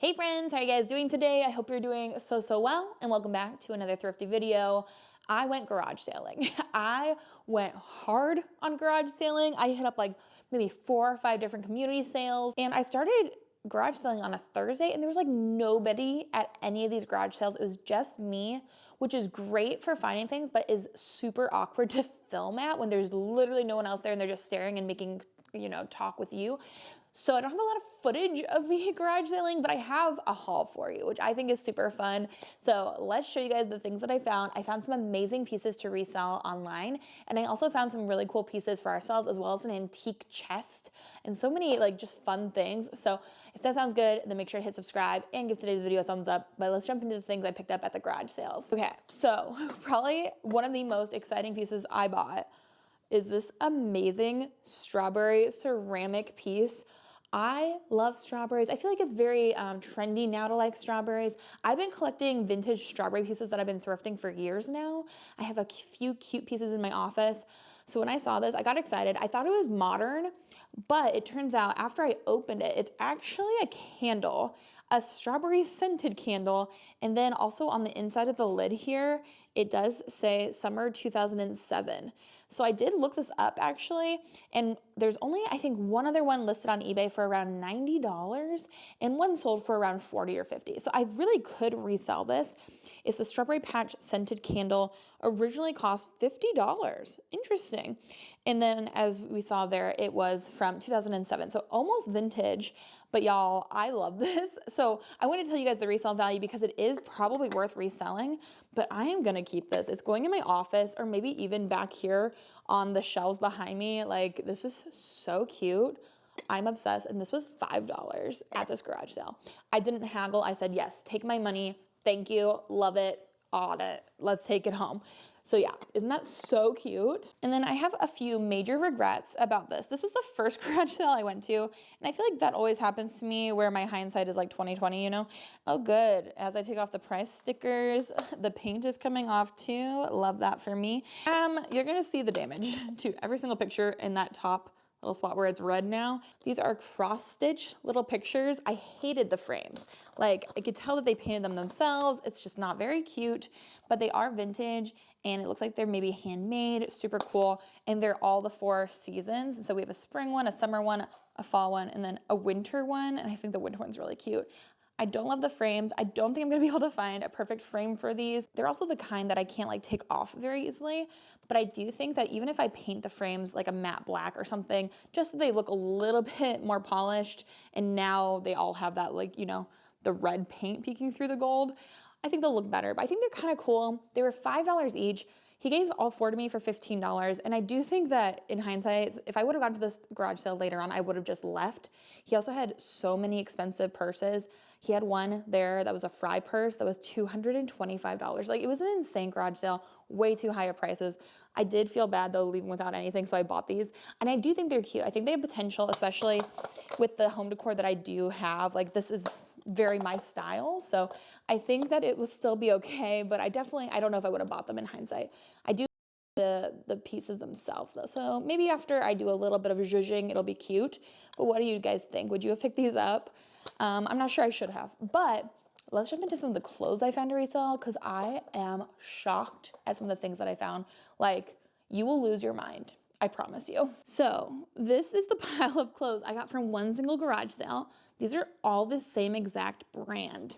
Hey friends, how are you guys doing today? I hope you're doing so well, and welcome back to another thrifty video. I went garage sailing. I went hard on garage sailing. I hit up like maybe 4 or 5 different community sales, and I started garage selling on a Thursday, and there was like nobody at any of these garage sales. It was just me, which is great for finding things, but is super awkward to film at when there's literally no one else there and they're just staring and making, talk with you. So I don't have a lot of footage of me garage sailing, but I have a haul for you, which I think is super fun. So let's show you guys the things that I found. I found some amazing pieces to resell online, and I also found some really cool pieces for ourselves, as well as an antique chest and so many like just fun things. So if that sounds good, then make sure to hit subscribe and give today's video a thumbs up. But let's jump into the things I picked up at the garage sales. Okay, so probably one of the most exciting pieces I bought is this amazing strawberry ceramic piece. I love strawberries. I feel like it's very trendy now to like strawberries. I've been collecting vintage strawberry pieces that I've been thrifting for years now. I have a few cute pieces in my office. So when I saw this, I got excited. I thought it was modern, but it turns out after I opened it, it's actually a candle, a strawberry scented candle. And then also on the inside of the lid here, it does say summer 2007. So I did look this up actually, and there's only, I think, one other one listed on eBay for around $90 and one sold for around $40 or $50. So I really could resell this. It's the Strawberry Patch Scented Candle, originally cost $50. Interesting. And then as we saw there, it was from 2007, so almost vintage. But y'all, I love this. So I want to tell you guys the resale value because it is probably worth reselling, but I am going to keep this. It's going in my office or maybe even back here on the shelves behind me. Like, this is so cute. I'm obsessed. And this was $5 at this garage sale. I didn't haggle. I said, yes, take my money. Thank you. Love it. On it. Let's take it home. So yeah, isn't that so cute? And then I have a few major regrets about this. This was the first garage sale I went to, and I feel like that always happens to me where my hindsight is like 20/20, you know? Oh good, as I take off the price stickers, the paint is coming off too. Love that for me. You're gonna see the damage to every single picture in that top little spot where it's red now. These are cross-stitch little pictures. I hated the frames. Like, I could tell that they painted them themselves. It's just not very cute, but they are vintage, and it looks like they're maybe handmade, super cool, and they're all the 4 seasons. So we have a spring one, a summer one, a fall one, and then a winter one, and I think the winter one's really cute. I don't love the frames. I don't think I'm gonna be able to find a perfect frame for these. They're also the kind that I can't like take off very easily, but I do think that even if I paint the frames like a matte black or something, just so they look a little bit more polished, and now they all have that like, the red paint peeking through the gold, I think they'll look better. But I think they're kind of cool. They were $5 each. He gave all 4 to me for $15, and I do think that in hindsight, if I would have gone to this garage sale later on, I would have just left. He also had so many expensive purses. He had one there that was a Fry purse that was $225. Like, it was an insane garage sale, way too high of prices. I did feel bad though leaving without anything, so I bought these, and I do think they're cute. I think they have potential, especially with the home decor that I do have. Like, this is very my style, so I think that it will still be okay, but I don't know if I would have bought them in hindsight. I do the pieces themselves though, so maybe after I do a little bit of zhuzhing, it'll be cute. But what do you guys think? Would you have picked these up? I'm not sure I should have, but let's jump into some of the clothes I found to resell, because I am shocked at some of the things that I found. Like, you will lose your mind, I promise you. So this is the pile of clothes I got from one single garage sale. These are all the same exact brand.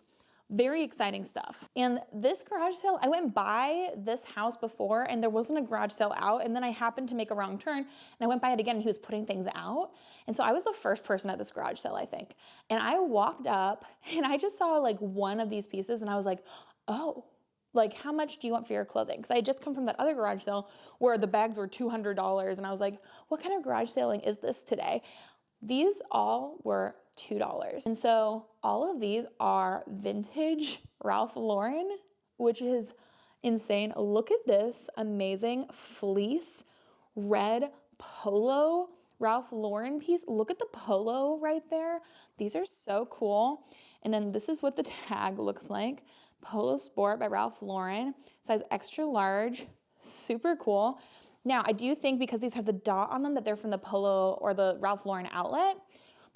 Very exciting stuff. And this garage sale, I went by this house before and there wasn't a garage sale out, and then I happened to make a wrong turn and I went by it again and he was putting things out. And so I was the first person at this garage sale, I think. And I walked up and I just saw like one of these pieces and I was like, oh, like, how much do you want for your clothing? Because I had just come from that other garage sale where the bags were $200, and I was like, what kind of garage selling is this today? These all were $2. And so all of these are vintage Ralph Lauren, which is insane. Look at this amazing fleece red polo Ralph Lauren piece. Look at the polo right there. These are so cool. And then this is what the tag looks like. Polo Sport by Ralph Lauren, size extra large, super cool. Now, I do think because these have the dot on them that they're from the Polo or the Ralph Lauren outlet,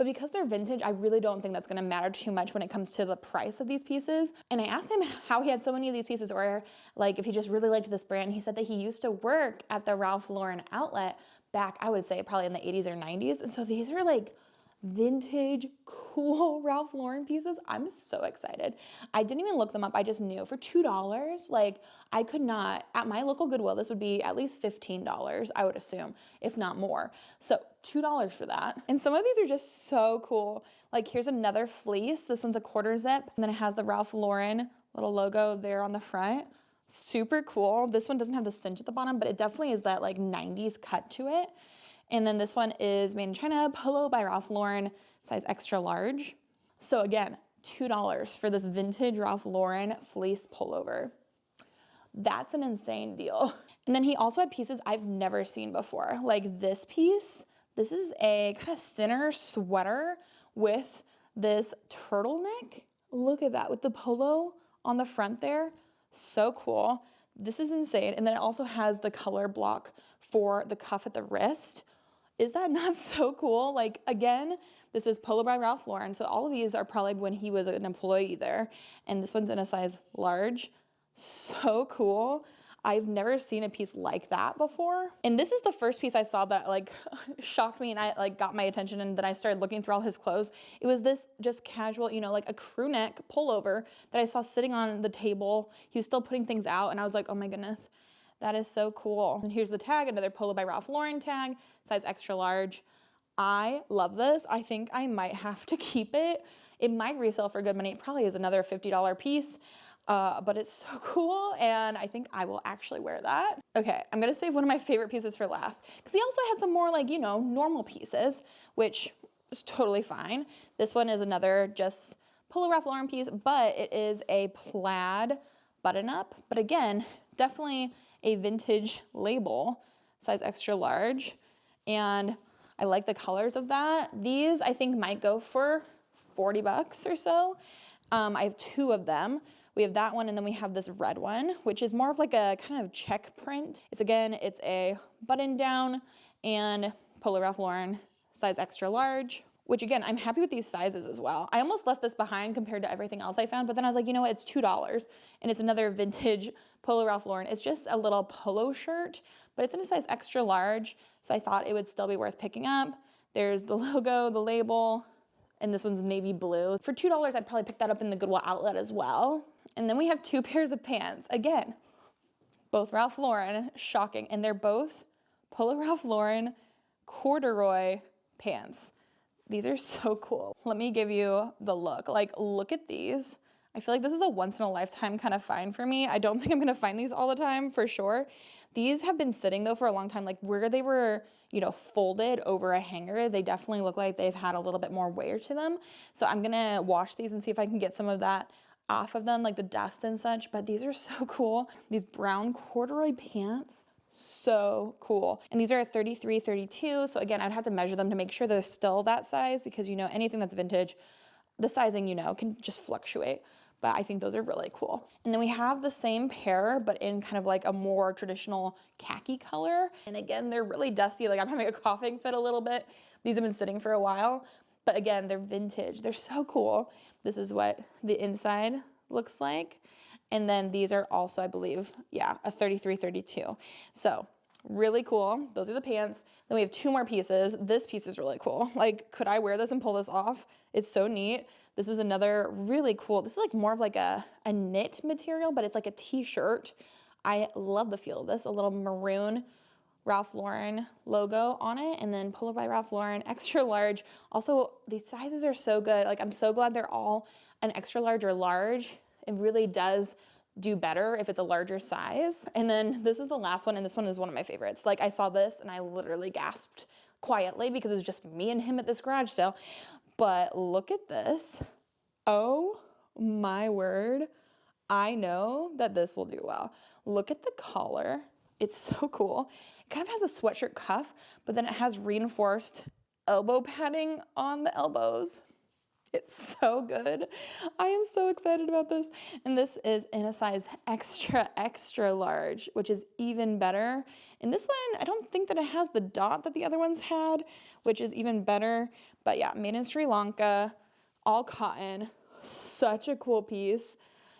but because they're vintage, I really don't think that's gonna matter too much when it comes to the price of these pieces. And I asked him how he had so many of these pieces, or like if he just really liked this brand. He said that he used to work at the Ralph Lauren outlet back, I would say probably in the 80s or 90s. And so these are like vintage, cool Ralph Lauren pieces. I'm so excited. I didn't even look them up. I just knew for $2, like I could not, at my local Goodwill, this would be at least $15, I would assume, if not more. So $2 for that. And some of these are just so cool. Like here's another fleece. This one's a quarter zip, and then it has the Ralph Lauren little logo there on the front. Super cool. This one doesn't have the cinch at the bottom, but it definitely is that like 90s cut to it. And then this one is made in China, polo by Ralph Lauren, size extra large. So again, $2 for this vintage Ralph Lauren fleece pullover. That's an insane deal. And then he also had pieces I've never seen before. Like this piece, this is a kind of thinner sweater with this turtleneck. Look at that with the polo on the front there. So cool. This is insane. And then it also has the color block for the cuff at the wrist. Is that not so cool? Like again, this is Polo by Ralph Lauren. So all of these are probably when he was an employee there. And this one's in a size large. So cool. I've never seen a piece like that before. And this is the first piece I saw that like shocked me and I like got my attention, and then I started looking through all his clothes. It was this just casual, you know, like a crew neck pullover that I saw sitting on the table. He was still putting things out and I was like, oh my goodness, that is so cool. And here's the tag, another Polo by Ralph Lauren tag, size extra large. I love this. I think I might have to keep it. It might resell for good money. It probably is another $50 piece. But it's so cool, and I think I will actually wear that. Okay, I'm gonna save one of my favorite pieces for last, because he also had some more like, you know, normal pieces, which is totally fine. This one is another just Polo Ralph Lauren piece, but it is a plaid button-up. But again, definitely a vintage label, size extra large, and I like the colors of that. These I think might go for 40 bucks or so. I have two of them. We have that one, and then we have this red one, which is more of like a kind of check print. It's a button down and Polo Ralph Lauren, size extra large, which again, I'm happy with these sizes as well. I almost left this behind compared to everything else I found, but then I was like, you know what, it's $2, and it's another vintage Polo Ralph Lauren. It's just a little polo shirt, but it's in a size extra large, so I thought it would still be worth picking up. There's the logo, the label, and this one's navy blue. For $2, I'd probably pick that up in the Goodwill outlet as well. And then we have two pairs of pants. Again, both Ralph Lauren, shocking. And they're both Polo Ralph Lauren corduroy pants. These are so cool. Let me give you the look. Like, look at these. I feel like this is a once in a lifetime kind of find for me. I don't think I'm gonna find these all the time for sure. These have been sitting though for a long time, like where they were, you know, folded over a hanger, they definitely look like they've had a little bit more wear to them. So I'm gonna wash these and see if I can get some of that off of them, like the dust and such, but these are so cool. These brown corduroy pants, so cool. And these are a 33, 32. So again, I'd have to measure them to make sure they're still that size, because you know, anything that's vintage, the sizing, you know, can just fluctuate. But I think those are really cool. And then we have the same pair, but in kind of like a more traditional khaki color. And again, they're really dusty. Like I'm having a coughing fit a little bit. These have been sitting for a while, but again, they're vintage. They're so cool. This is what the inside looks like. And then these are also, I believe, yeah, a 33, 32. So really cool. Those are the pants. Then we have two more pieces. This piece is really cool. Like, could I wear this and pull this off? It's so neat. This is another really cool, this is like more of like a knit material, but it's like a t-shirt. I love the feel of this, a little maroon Ralph Lauren logo on it, and then Polo by Ralph Lauren, extra large. Also, these sizes are so good. Like, I'm so glad they're all an extra large or large. It really does do better if it's a larger size. And then this is the last one, and this one is one of my favorites. Like, I saw this and I literally gasped quietly because it was just me and him at this garage sale. But look at this. Oh my word. I know that this will do well. Look at the collar. It's so cool. It kind of has a sweatshirt cuff, but then it has reinforced elbow padding on the elbows. It's so good. I am so excited about this. And this is in a size extra, extra large, which is even better. And this one, I don't think that it has the dot that the other ones had, which is even better. But yeah, made in Sri Lanka, all cotton, such a cool piece.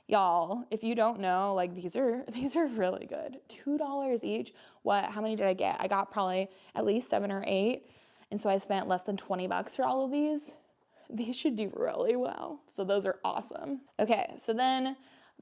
Y'all, if you don't know, like these are really good. $2 each. How many did I get? I got probably at least 7 or 8. And so I spent less than 20 bucks for all of these. These should do really well. So those are awesome. Okay, so then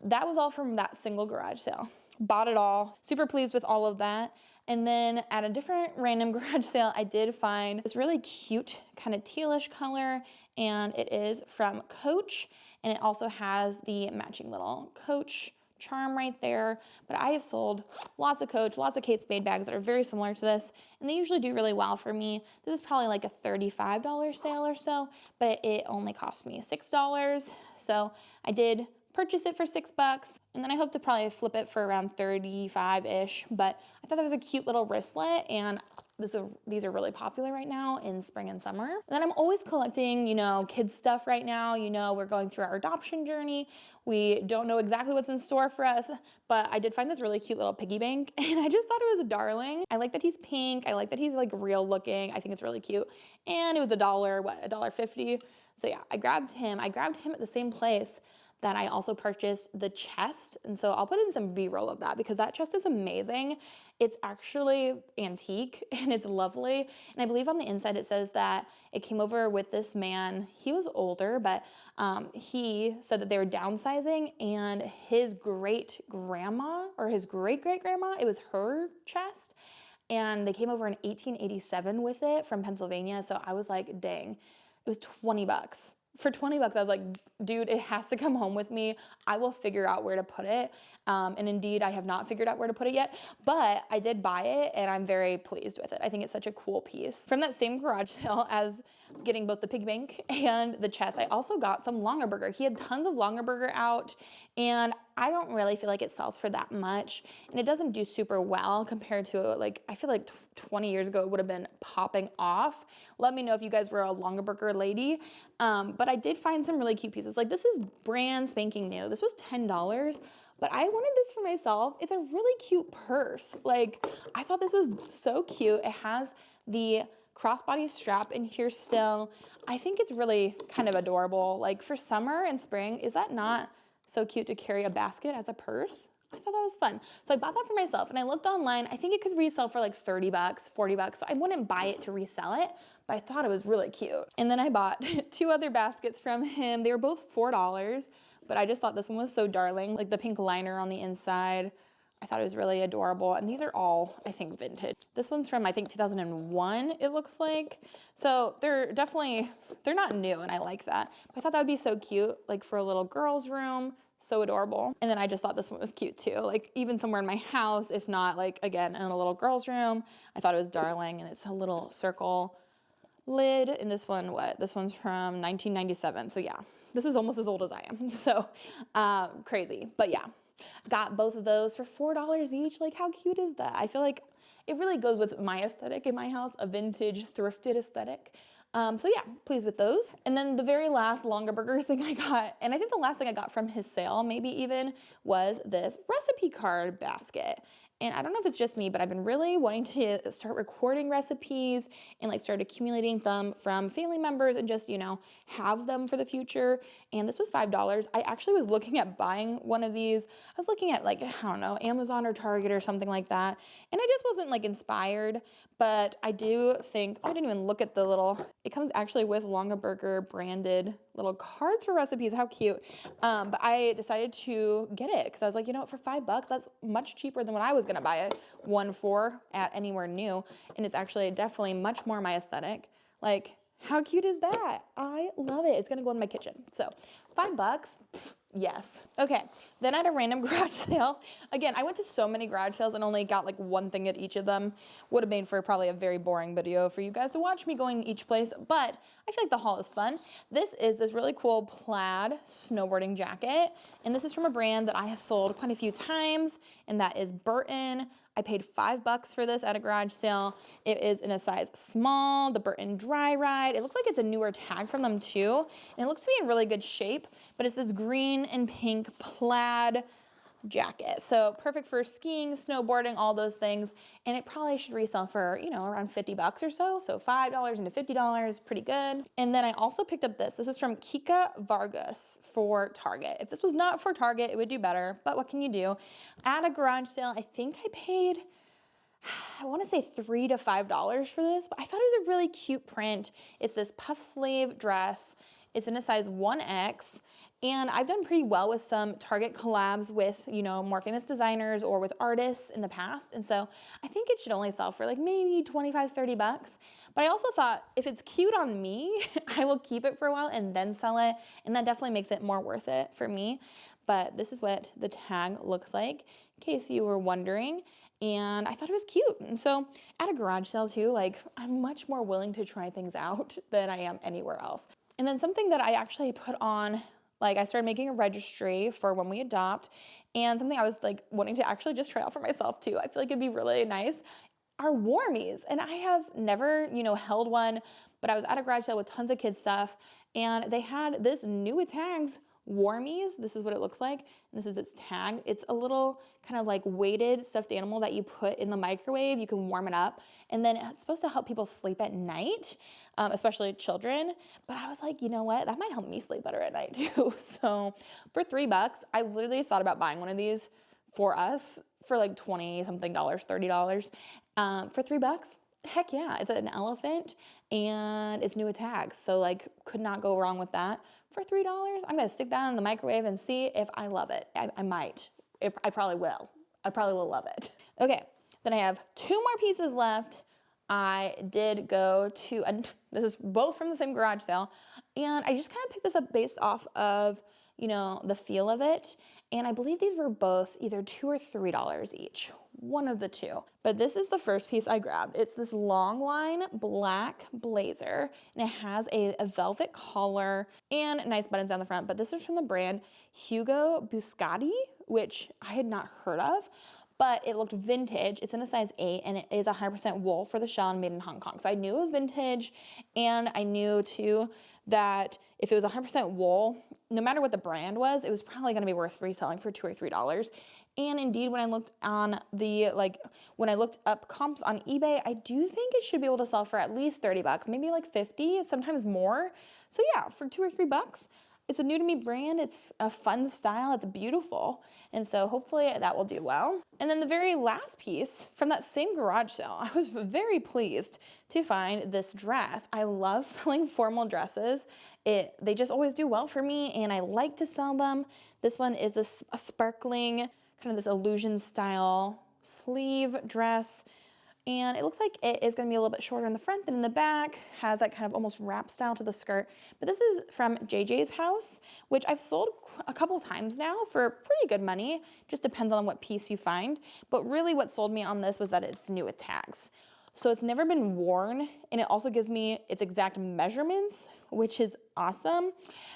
that was all from that single garage sale. Bought it all, super pleased with all of that. And then at a different random garage sale, I did find this really cute kind of tealish color, and it is from Coach, and it also has the matching little Coach charm right there. But I have sold lots of Coach, lots of Kate Spade bags that are very similar to this, and they usually do really well for me. This is probably like a $35 sale or so, but it only cost me $6. So I did purchase it for $6, and then I hope to probably flip it for around 35-ish, but I thought that was a cute little wristlet, and these are really popular right now in spring and summer. And then I'm always collecting, kids stuff right now. We're going through our adoption journey. We don't know exactly what's in store for us, but I did find this really cute little piggy bank, and I just thought it was a darling. I like that he's pink. I like that he's like real looking. I think it's really cute. And it was $1.50. So yeah, I grabbed him. I grabbed him at the same place that I also purchased the chest. And so I'll put in some B-roll of that because that chest is amazing. It's actually antique and it's lovely. And I believe on the inside it says that it came over with this man. He was older, but he said that they were downsizing, and his great grandma or his great great grandma, it was her chest. And they came over in 1887 with it from Pennsylvania. So I was like, dang, it was 20 bucks. For 20 bucks, I was like, dude, it has to come home with me. I will figure out where to put it. And indeed, I have not figured out where to put it yet, but I did buy it and I'm very pleased with it. I think it's such a cool piece. From that same garage sale as getting both the pig bank and the chest, I also got some Longaberger. He had tons of Longaberger out, and I don't really feel like it sells for that much, and it doesn't do super well compared to, like, I feel like 20 years ago it would have been popping off. Let me know if you guys were a Longaberger lady. But I did find some really cute pieces. Like, this is brand spanking new. This was $10, but I wanted this for myself. It's a really cute purse. Like, I thought this was so cute. It has the crossbody strap in here still. I think it's really kind of adorable. Like, for summer and spring, is that not so cute to carry a basket as a purse? I thought that was fun. So I bought that for myself, and I looked online. I think it could resell for like 30 bucks, 40 bucks. So I wouldn't buy it to resell it, but I thought it was really cute. And then I bought 2 other baskets from him. They were both $4, but I just thought this one was so darling. Like the pink liner on the inside, I thought it was really adorable. And these are all, I think, vintage. This one's from, I think, 2001, it looks like. So they're not new, and I like that. But I thought that would be so cute, like for a little girl's room. So adorable. And then I just thought this one was cute too. Like, even somewhere in my house, if not, like, again, in a little girl's room, I thought it was darling. And it's a little circle lid. And this one, this one's from 1997. So yeah, this is almost as old as I am. So crazy. But yeah, got both of those for $4 each. Like, how cute is that? I feel like it really goes with my aesthetic in my house, a vintage thrifted aesthetic. So yeah, pleased with those. And then the very last Longaberger thing I got, and I think the last thing I got from his sale, maybe even, was this recipe card basket. And I don't know if it's just me, but I've been really wanting to start recording recipes and like start accumulating them from family members and just, have them for the future. And this was $5. I actually was looking at buying one of these. I was looking at, like, I don't know, Amazon or Target or something like that. And I just wasn't like inspired, but I do think, I didn't even look at the it comes actually with Longaberger branded little cards for recipes. How cute. But I decided to get it because I was like, for $5, that's much cheaper than what I was going to buy it one for at anywhere new. And it's actually definitely much more my aesthetic. Like, how cute is that? I love it. It's going to go in my kitchen. So $5, yes. Okay, then at a random garage sale, again, I went to so many garage sales and only got like one thing at each of them. Would have made for probably a very boring video for you guys to watch me going each place, but I feel like the haul is fun. This is this really cool plaid snowboarding jacket, and this is from a brand that I have sold quite a few times, and that is Burton. I paid $5 for this at a garage sale. It is in a size small, the Burton Dry Ride. It looks like it's a newer tag from them too. And it looks to be in really good shape, but it's this green and pink plaid jacket. So perfect for skiing, snowboarding, all those things. And it probably should resell for, you know, around $50 or so. So $5 into $50, pretty good. And then I also picked up this. This is from Kika Vargas for Target. If this was not for Target, it would do better, but what can you do? At a garage sale, I think I paid, I want to say $3 to $5 for this, but I thought it was a really cute print. It's this puff sleeve dress. It's in a size 1X, and I've done pretty well with some Target collabs with, you know, more famous designers or with artists in the past, and so I think it should only sell for like maybe 25, $30. But I also thought if it's cute on me, I will keep it for a while and then sell it, and that definitely makes it more worth it for me. But this is what the tag looks like, in case you were wondering. And I thought it was cute. And so at a garage sale too, like I'm much more willing to try things out than I am anywhere else. And then something that I actually put on, like I started making a registry for when we adopt, and something I was like wanting to actually just try out for myself too. I feel like it'd be really nice, are warmies. And I have never, you know, held one, but I was at a garage sale with tons of kids stuff, and they had this new tags warmies. This is what it looks like. And this is its tag. It's a little kind of like weighted stuffed animal that you put in the microwave. You can warm it up, and then it's supposed to help people sleep at night, especially children. But I was like, you know what? That might help me sleep better at night too. So for $3, I literally thought about buying one of these for us for like 20 something dollars, $30. For $3, heck yeah, it's an elephant and it's new with tags. So like could not go wrong with that. For $3, I'm gonna stick that in the microwave and see if I love it. I might, I probably will. I probably will love it. Okay, then I have 2 more pieces left. I did go to, and this is both from the same garage sale, and I just kind of picked this up based off of, you know, the feel of it. And I believe these were both either $2 or $3 each, one of the two. But this is the first piece I grabbed. It's this long line black blazer, and it has a velvet collar and nice buttons down the front. But this is from the brand Hugo Buscati, which I had not heard of, but it looked vintage. It's in a size 8, and it is 100% wool for the shell and made in Hong Kong. So I knew it was vintage, and I knew too that if it was 100% wool, no matter what the brand was, it was probably gonna be worth reselling for $2 or $3. And indeed, when I looked on the, when I looked up comps on eBay, I do think it should be able to sell for at least $30, maybe like 50, sometimes more. So yeah, for $2 or $3, it's a new to me brand. It's a fun style. It's beautiful. And so hopefully that will do well. And then the very last piece from that same garage sale, I was very pleased to find this dress. I love selling formal dresses. They just always do well for me, and I like to sell them. This one is this a sparkling, kind of this illusion style sleeve dress. And it looks like it is gonna be a little bit shorter in the front than in the back, has that kind of almost wrap style to the skirt. But this is from JJ's House, which I've sold a couple times now for pretty good money. Just depends on what piece you find. But really what sold me on this was that it's new with tags. So it's never been worn, and it also gives me its exact measurements, which is awesome.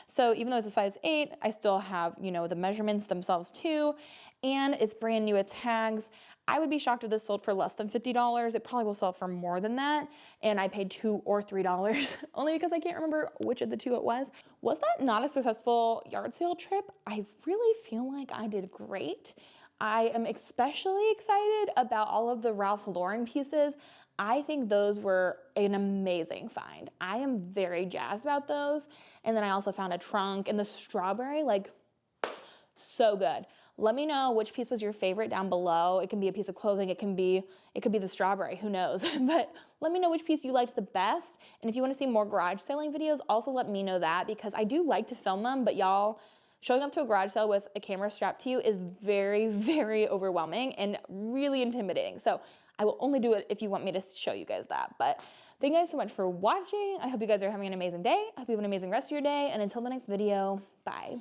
So even though it's a size 8, I still have, you know, the measurements themselves too, and it's brand new with tags. I would be shocked if this sold for less than $50. It probably will sell for more than that, and I paid $2 or $3 only because I can't remember which of the two it was. Was that not a successful yard sale trip? I really feel like I did great. I am especially excited about all of the Ralph Lauren pieces. I think those were an amazing find. I am very jazzed about those. And then I also found a trunk, and the strawberry, like, so good. Let me know which piece was your favorite down below. It can be a piece of clothing, it could be the strawberry, who knows? But let me know which piece you liked the best. And if you wanna see more garage selling videos, also let me know that, because I do like to film them, but y'all, showing up to a garage sale with a camera strapped to you is very, very overwhelming and really intimidating. So I will only do it if you want me to show you guys that. But thank you guys so much for watching. I hope you guys are having an amazing day. I hope you have an amazing rest of your day. And until the next video, bye.